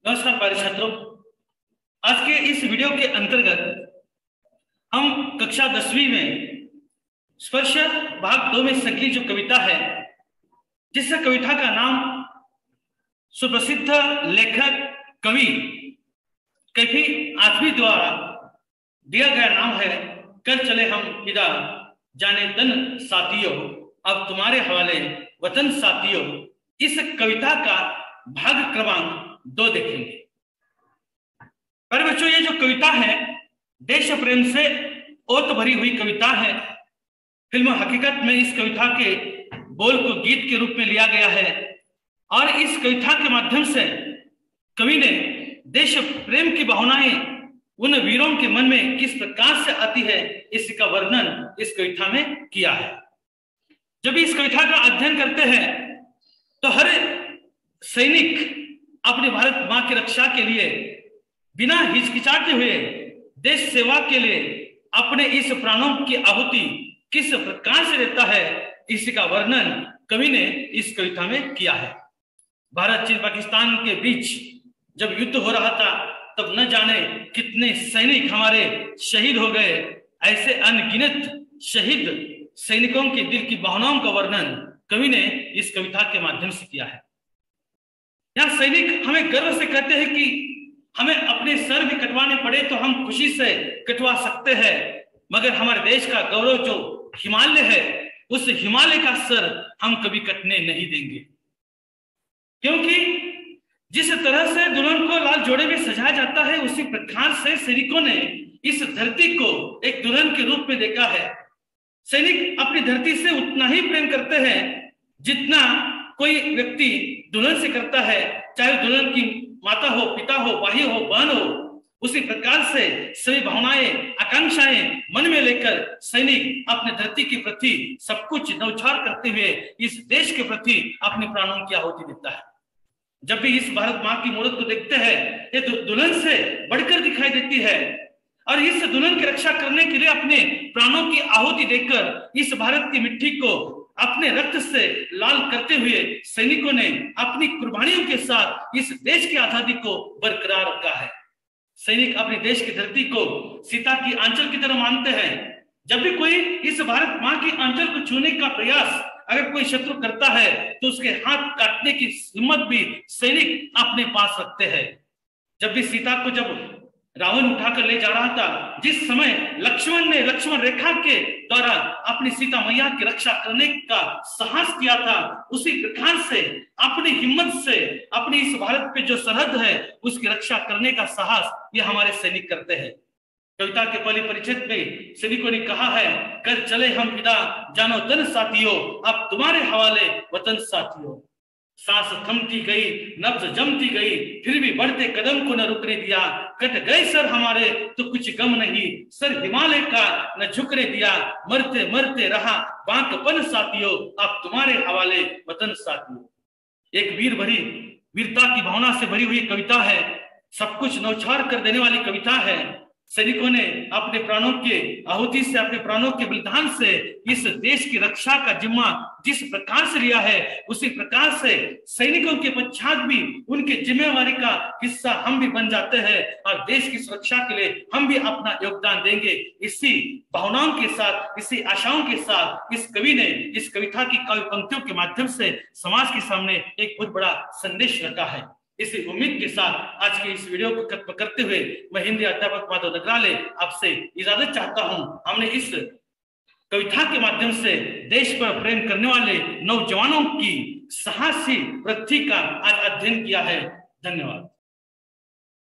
नमस्कार प्यारे छात्रों, आज के इस वीडियो के अंतर्गत हम कक्षा 10वीं में स्पर्श भाग 2 में संकलित जो कविता है, जिस कविता का नाम सुप्रसिद्ध लेखक कवि कैफी आजमी द्वारा दिया गया नाम है कर चले हम फिदा जाने तन साथियों, अब तुम्हारे हवाले वतन साथियों। इस कविता का भाग क्रमांक 2 देखेंगे। पर बच्चों, ये जो कविता है देश प्रेम से ओत भरी हुई कविता है। फिल्म हकीकत में इस कविता के बोल को गीत के रूप में लिया गया है और इस कविता के माध्यम से कवि ने देश प्रेम की भावनाएं उन वीरों के मन में किस प्रकार से आती है, इसका वर्णन इस कविता में किया है। जब इस कविता का अध्ययन करते हैं तो हर सैनिक अपने भारत मां की रक्षा के लिए बिना हिचकिचाते हुए देश सेवा के लिए अपने इस प्राणों की आहुति किस प्रकार से देता है, इसका वर्णन कवि ने इस कविता में किया है। भारत चीन पाकिस्तान के बीच जब युद्ध हो रहा था तब न जाने कितने सैनिक हमारे शहीद हो गए। ऐसे अनगिनत शहीद सैनिकों के दिल की भावनाओं का वर्णन कवि ने इस कविता के माध्यम से किया है। यहाँ सैनिक हमें गर्व से कहते हैं कि हमें अपने सर भी कटवाने पड़े तो हम खुशी से कटवा सकते हैं, मगर हमारे देश का गौरव जो हिमालय है, उस हिमालय का सर हम कभी कटने नहीं देंगे। क्योंकि जिस तरह से दुल्हन को लाल जोड़े में सजाया जाता है, उसी प्रकार से सैनिकों ने इस धरती को एक दुल्हन के रूप में देखा है। सैनिक अपनी धरती से उतना ही प्रेम करते हैं जितना कोई व्यक्ति दुल्हन से करता है, चाहे दुल्हन की माता हो, पिता हो, भाई हो, बहन हो। उसी प्रकार से सभी भावनाएं, आकांक्षाएं मन में लेकर सैनिक अपने धरती के प्रति सब कुछ न्यौछावर करते हुए इस देश के प्रति अपने प्राणों की आहुति देता है। जब भी इस भारत मां की मूर्त को देखते हैं, ये दुल्हन से बढ़कर दिखाई देती है और इस दुल्हन की रक्षा करने के लिए अपने प्राणों की आहुति देकर इस भारत की मिट्टी को अपने रक्त से लाल करते हुए सैनिकों ने अपनी कुर्बानियों के साथ इस देश की आजादी को बरकरार रखा है। सैनिक अपने देश की धरती को सीता की आंचल की तरह मानते हैं। जब भी कोई इस भारत मां की आंचल को छूने का प्रयास अगर कोई शत्रु करता है तो उसके हाथ काटने की हिम्मत भी सैनिक अपने पास रखते हैं। जब भी सीता को जब रावण उठाकर ले जा रहा था, जिस समय लक्ष्मण ने लक्ष्मण रेखा के द्वारा अपनी सीता मैया की रक्षा करने का साहस किया था, उसी प्रकार से अपनी हिम्मत से अपनी इस भारत पे जो सरहद है उसकी रक्षा करने का साहस ये हमारे सैनिक करते हैं। कविता के पहले परिच्छेद में सैनिकों ने कहा है, कर चले हम फिदा जानो तन साथियों, अब तुम्हारे हवाले वतन साथियों। सांस थमती गई, नब्ज जमती गई, फिर भी बढ़ते कदम को न रुकने दिया। कट गए सर हमारे तो कुछ गम नहीं, सर हिमालय का न झुकने दिया। मरते मरते रहा बांकपन साथियों, अब तुम्हारे हवाले वतन साथियों। एक वीर भरी वीरता की भावना से भरी हुई कविता है, सब कुछ न्यौछावर कर देने वाली कविता है। सैनिकों ने अपने प्राणों के आहुति से, अपने प्राणों के बलिदान से इस देश की रक्षा का जिम्मा जिस प्रकार से लिया है, उसी प्रकार से सैनिकों के पश्चात भी उनके जिम्मेवारी का हिस्सा हम भी बन जाते हैं और देश की सुरक्षा के लिए हम भी अपना योगदान देंगे। इसी भावनाओं के साथ, इसी आशाओं के साथ इस कवि ने इस कविता की काव्य पंक्तियों के माध्यम से समाज के सामने एक बहुत बड़ा संदेश रखा है। इसी उम्मीद के साथ आज के इस वीडियो को खत्म करते हुए मैं हिंदी अध्यापक माधव नगराले आपसे इजाजत चाहता हूं। हमने इस कविता के माध्यम से देश पर प्रेम करने वाले नौजवानों की साहसी वृत्ति का आज अध्ययन किया है। धन्यवाद।